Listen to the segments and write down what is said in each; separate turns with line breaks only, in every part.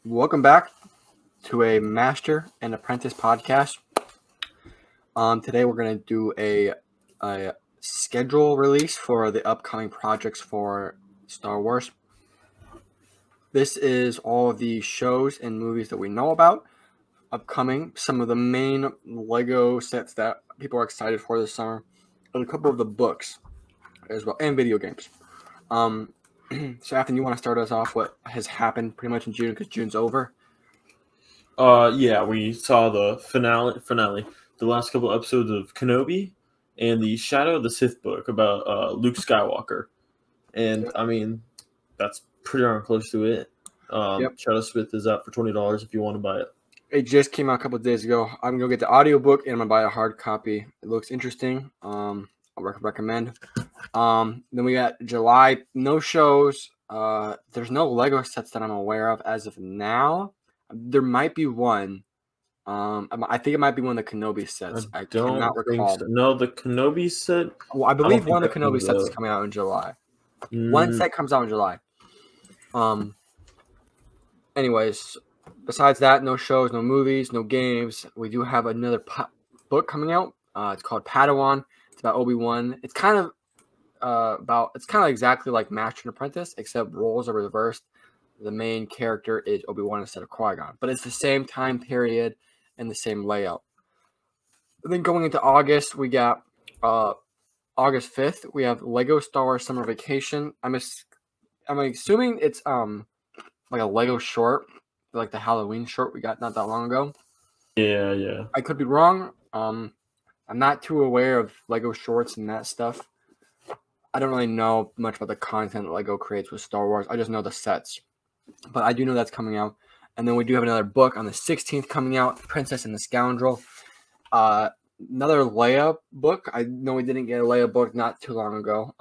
Welcome back to a Master and Apprentice podcast. Today we're going to do a schedule release for the upcoming projects for Star Wars. This is all of the shows and movies that we know about upcoming, some of the main Lego sets that people are excited for this summer, and a couple of the books as well, and video games. So, Ethan, you want to start us off? What has happened pretty much in June, because June's over?
Yeah, we saw the finale, the last couple episodes of Kenobi, and the Shadow of the Sith book about Luke Skywalker, and I mean, that's pretty darn close to it. Shadow of the Sith is out for $20 if you want to buy it.
It just came out a couple of days ago. I'm gonna get the audiobook and I'm gonna buy a hard copy. It looks interesting. I'll recommend. Then we got July, no shows. There's no Lego sets that I'm aware of as of now. There might be one. I think it might be one of the Kenobi sets. I cannot recall.
So. No, the Kenobi set.
Well, I believe one of the Kenobi sets is coming out in July. One set comes out in July. Anyways, besides that, no shows, no movies, no games. We do have another book coming out. It's called Padawan. It's about Obi-Wan. It's kind of exactly like Master and Apprentice, except roles are reversed. The main character is Obi-Wan instead of Qui-Gon, but it's the same time period and the same layout. And then going into August, we got August 5th. We have Lego Star Wars Summer Vacation. I'm assuming it's like a Lego short, like the Halloween short we got not that long ago.
Yeah.
I could be wrong. I'm not too aware of Lego shorts and that stuff. I don't really know much about the content Lego creates with Star Wars. I just know the sets. But I do know that's coming out. And then we do have another book on the 16th coming out, Princess and the Scoundrel. Another Leia book. I know we didn't get a Leia book not too long ago.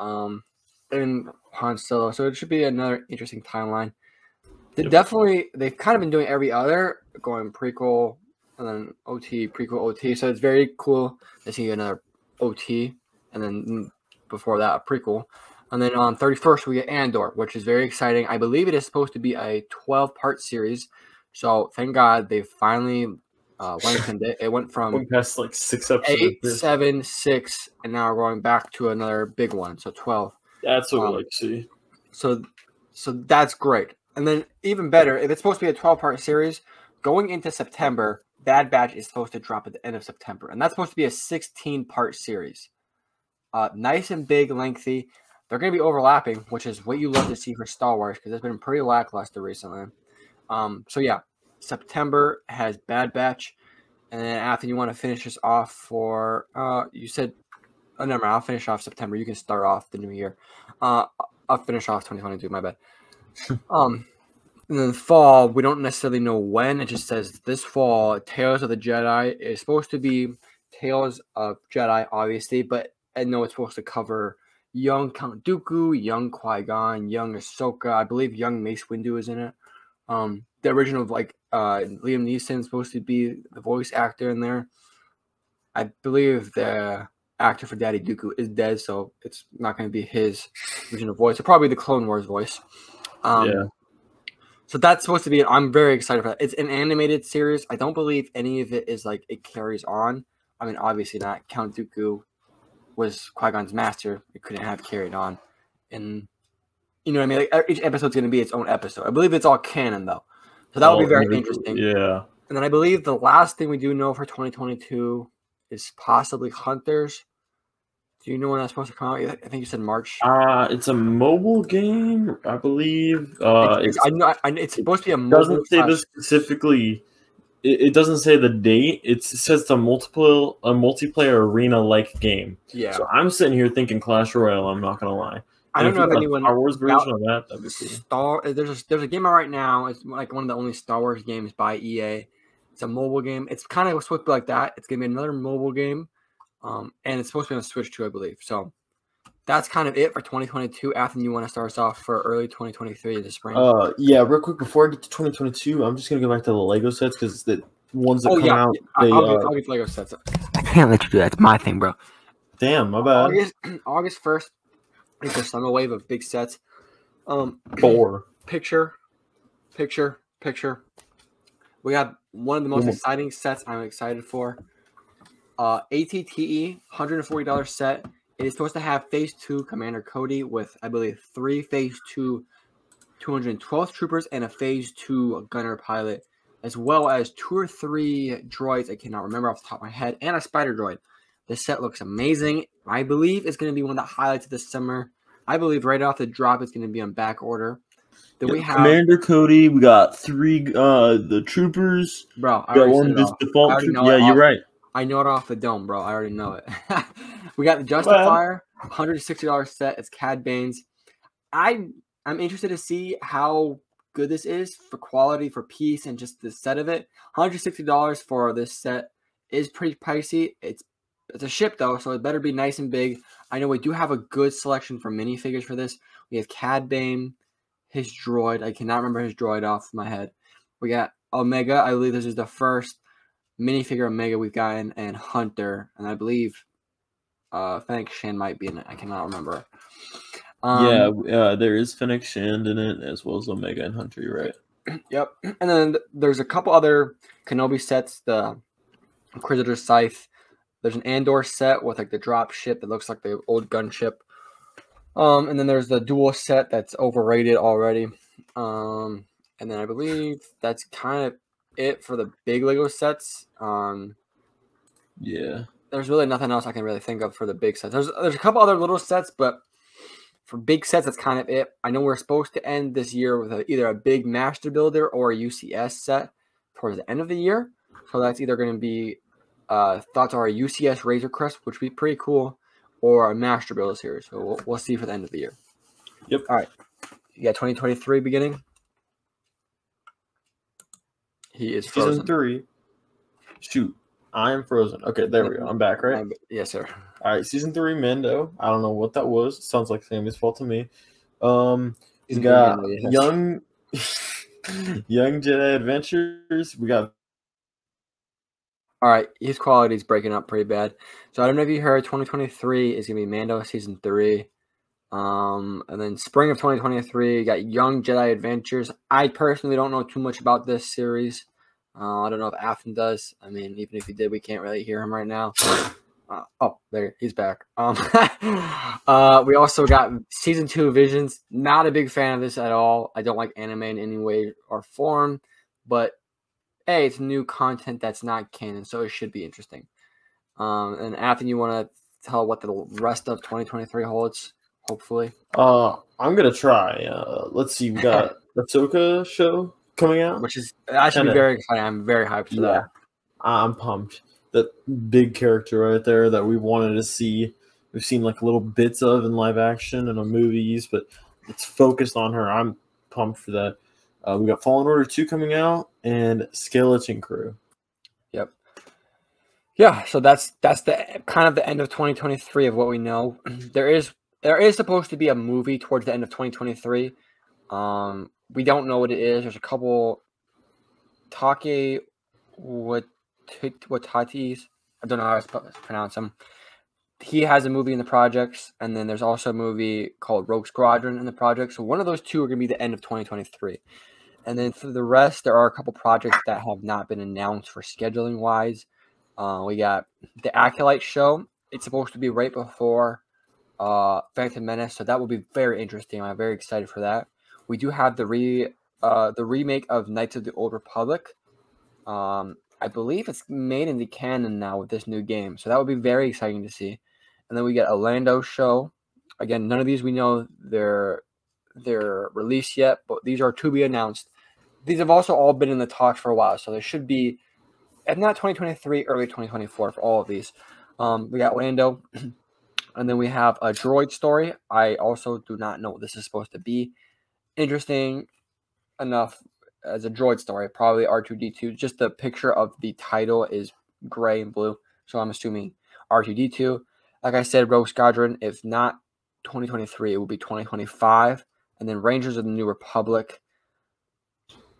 And Han Solo. So it should be another interesting timeline. They've kind of been doing every other, going prequel and then OT, prequel, OT. So it's very cool to see another OT and then before that a prequel. And then on 31st we get Andor, which is very exciting. I believe it is supposed to be a 12-part series. So thank God they finally lengthened it. It went from
past like 6 episodes,
8, 7, 6, and now we're going back to another big one. So 12.
That's what we like to see.
So that's great. And then even better, if it's supposed to be a 12-part series, going into September, Bad Batch is supposed to drop at the end of September. And that's supposed to be a 16-part series. Nice and big, lengthy. They're going to be overlapping, which is what you love to see for Star Wars, because it's been pretty lackluster recently. So yeah, September has Bad Batch. And then after you want to finish this off for, you said, oh, never mind, I'll finish off September. You can start off the new year. I'll finish off 2022, my bad. And then fall, we don't necessarily know when. It just says this fall, Tales of the Jedi is supposed to be Tales of Jedi, obviously, but I know it's supposed to cover young Count Dooku, young Qui-Gon, young Ahsoka. I believe young Mace Windu is in it. The original, Liam Neeson is supposed to be the voice actor in there. I believe the actor for Daddy Dooku is dead, so it's not going to be his original voice. It'll probably be the Clone Wars voice. So that's supposed to be. I'm very excited for that. It's an animated series. I don't believe any of it is like it carries on. I mean, obviously not. Count Dooku was Qui-Gon's master. It couldn't have carried on, and you know what I mean. Like each episode's going to be its own episode. I believe it's all canon though, so that will be very interesting.
Yeah.
And then I believe the last thing we do know for 2022 is possibly Hunters. Do you know when that's supposed to come out? I think you said March.
It's a mobile game, I believe.
It's supposed to be a mobile.
It doesn't say this specifically. It doesn't say the date. It says it's a multiplayer arena-like game.
Yeah.
So I'm sitting here thinking Clash Royale. I'm not gonna lie.
I don't know if anyone.
Star Wars version of that. That'd be cool.
There's a game out right now. It's like one of the only Star Wars games by EA. It's a mobile game. It's kind of supposed to be like that. It's gonna be another mobile game. And it's supposed to be on Switch too, I believe. So that's kind of it for 2022. Athen, you want to start us off for early 2023 in the spring?
Yeah, real quick before I get to 2022, I'm just gonna go back to the Lego sets because the ones that come out.
I'll get Lego sets. I can't let you do that. It's my thing, bro.
Damn, my bad.
August 1st is the summer wave of big sets.
4.
Picture, We got one of the most
Almost.
exciting sets I'm excited for. ATTE, $140 set. It is supposed to have Phase 2 Commander Cody with, I believe, 3 Phase 2 212th Troopers and a Phase 2 Gunner Pilot, as well as 2 or 3 droids, I cannot remember off the top of my head, and a Spider Droid. This set looks amazing. I believe it's going to be one of the highlights of the summer. I believe right off the drop it's going to be on back order. Then we have
Commander Cody. We got 3 the troopers.
Bro, I
We got
already
one
said it
just
all.
default
I already
troop.
know
Yeah,
it
you're
off.
right.
I know it off the dome, bro. I already know it. We got the Justifier, $160 set. It's Cad Bane's. I'm interested to see how good this is for quality, for piece, and just the set of it. $160 for this set is pretty pricey. It's a ship though, so it better be nice and big. I know we do have a good selection for minifigures for this. We have Cad Bane, his droid. I cannot remember his droid off my head. We got Omega. I believe this is the first minifigure Omega we've gotten, and Hunter, and I believe Fennec Shan might be in it. I cannot remember.
There is Fennec Shand in it, as well as Omega and Hunter. You're right.
Yep. And then there's a couple other Kenobi sets. The Inquisitor Scythe. There's an Andor set with like the drop ship that looks like the old gunship. And then there's the dual set that's overrated already. And then I believe that's kind of it for the big Lego sets.
Yeah.
There's really nothing else I can really think of for the big sets. There's a couple other little sets, but for big sets, that's kind of it. I know we're supposed to end this year with either a big Master Builder or a UCS set towards the end of the year. So that's either going to be thoughts are a UCS Razor Crest, which would be pretty cool, or a Master Builder series. So we'll see for the end of the year.
Yep.
All right. You got 2023 beginning. He is frozen.
Season 3. Shoot. I am frozen. Okay, there we go. I'm back, right?
Yes, sir.
All right, Season 3, Mando. I don't know what that was. It sounds like Sammy's fault to me. We got Young Jedi Adventures. We got...
All right, his quality is breaking up pretty bad. So I don't know if you heard, 2023 is going to be Mando Season 3. And then spring of 2023, you got Young Jedi Adventures. I personally don't know too much about this series. I don't know if Afton does. I mean, even if he did, we can't really hear him right now. Oh, there, he's back. We also got Season 2 Visions. Not a big fan of this at all. I don't like anime in any way or form. But, hey, it's new content that's not canon, so it should be interesting. And Afton, you want to tell what the rest of 2023 holds? Hopefully.
I'm gonna try. Let's see. We got the Ahsoka show coming out,
Which is that should be very exciting. I'm very hyped for that.
I'm pumped. That big character right there that we wanted to see. We've seen like little bits of in live action and on movies, but it's focused on her. I'm pumped for that. We got Fallen Order 2 coming out and Skeleton Crew.
Yep. Yeah, so that's the kind of the end of 2023 of what we know. There is supposed to be a movie towards the end of 2023. We don't know what it is. There's a couple Take Watatis. I don't know how to pronounce them. He has a movie in the projects, and then there's also a movie called Rogue Squadron in the project. So one of those two are going to be the end of 2023. And then for the rest, there are a couple projects that have not been announced for scheduling wise. We got the Acolyte show. It's supposed to be right before Phantom Menace, so that will be very interesting. I'm very excited for that. We do have the remake of Knights of the Old Republic. I believe it's made in the canon now with this new game, so that would be very exciting to see. And then we get a Lando show. Again, none of these we know their release yet, but these are to be announced. These have also all been in the talks for a while, so there should be, if not 2023, early 2024 for all of these. We got Lando, and then we have a droid story. I also do not know what this is supposed to be. Interesting enough as a droid story, probably R2-D2. Just the picture of the title is gray and blue, so I'm assuming R2-D2. Like I said, Rogue Squadron, if not 2023, it will be 2025. And then Rangers of the New Republic.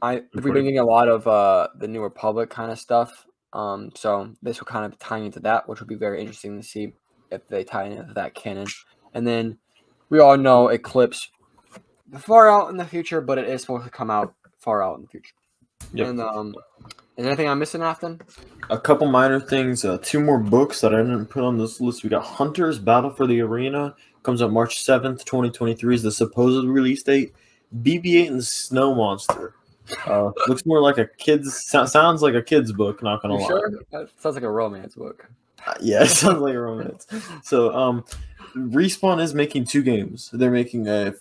We've been getting a lot of the New Republic kind of stuff. So this will kind of tie into that, which will be very interesting to see if they tie into that canon. And then we all know Eclipse far out in the future, but it is supposed to come out far out in the future.
Yep.
And is there anything I'm missing, Afton?
A couple minor things. 2 more books that I didn't put on this list. We got Hunter's Battle for the Arena. Comes out March 7th, 2023 is the supposed release date. BB-8 and the Snow Monster. Looks more like a kid's. Sounds like a kid's book. Not gonna lie.
Sure? That sounds like a romance book.
Yeah, it sounds like a romance. So, Respawn is making 2 games. They're making a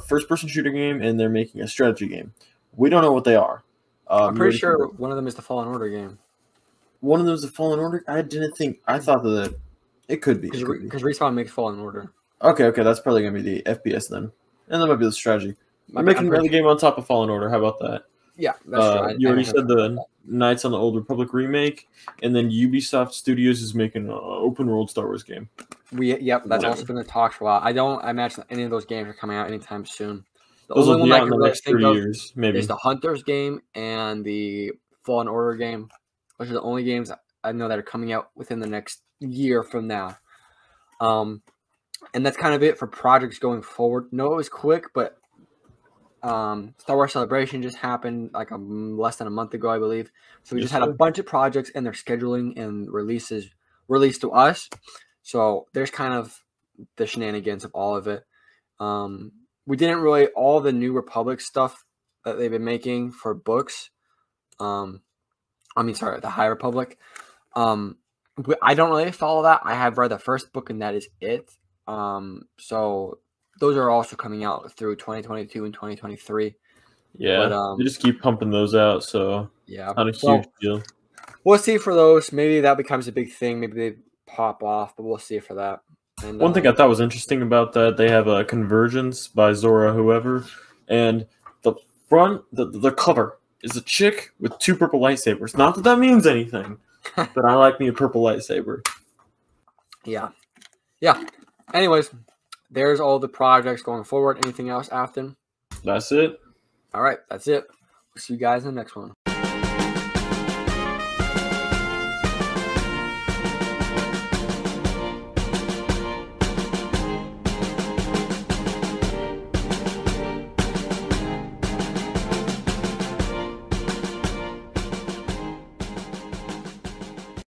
first-person shooter game and they're making a strategy game. We don't know what they are.
I'm pretty sure one of them is the Fallen Order game.
One of them is the Fallen Order. I thought that it could be.
Because Respawn makes Fallen Order.
Okay, that's probably gonna be the FPS then, and that might be the strategy. We're making another game on top of Fallen Order. How about that?
Yeah, that's true.
You already said the Knights on the Old Republic remake, and then Ubisoft Studios is making an open world Star Wars game.
That's also been the talks for a while. I don't imagine any of those games are coming out anytime soon. The
Those
only
will be
one I
out in
can
the
really
next
think
3
of
years, maybe.
is the Hunters game and the Fallen Order game, which are the only games I know that are coming out within the next year from now. And that's kind of it for projects going forward. No, it was quick, but Star Wars Celebration just happened like less than a month ago, I believe. So we just had a bunch of projects and their scheduling and releases released to us. So there's kind of the shenanigans of all of it. We didn't really all the New Republic stuff that they've been making for books. The High Republic. I don't really follow that. I have read the first book and that is it. So those are also coming out through 2022 and 2023.
Yeah, they just keep pumping those out, so
yeah,
not a huge deal.
We'll see for those. Maybe that becomes a big thing. Maybe they pop off, but we'll see for that. And
one thing I thought was interesting about that, they have a Convergence by Zora whoever, and the front, the cover is a chick with 2 purple lightsabers. Not that means anything, but I like me a purple lightsaber.
Yeah. Anyways, there's all the projects going forward. Anything else, Afton?
That's it.
All right, that's it. We'll see you guys in the next one.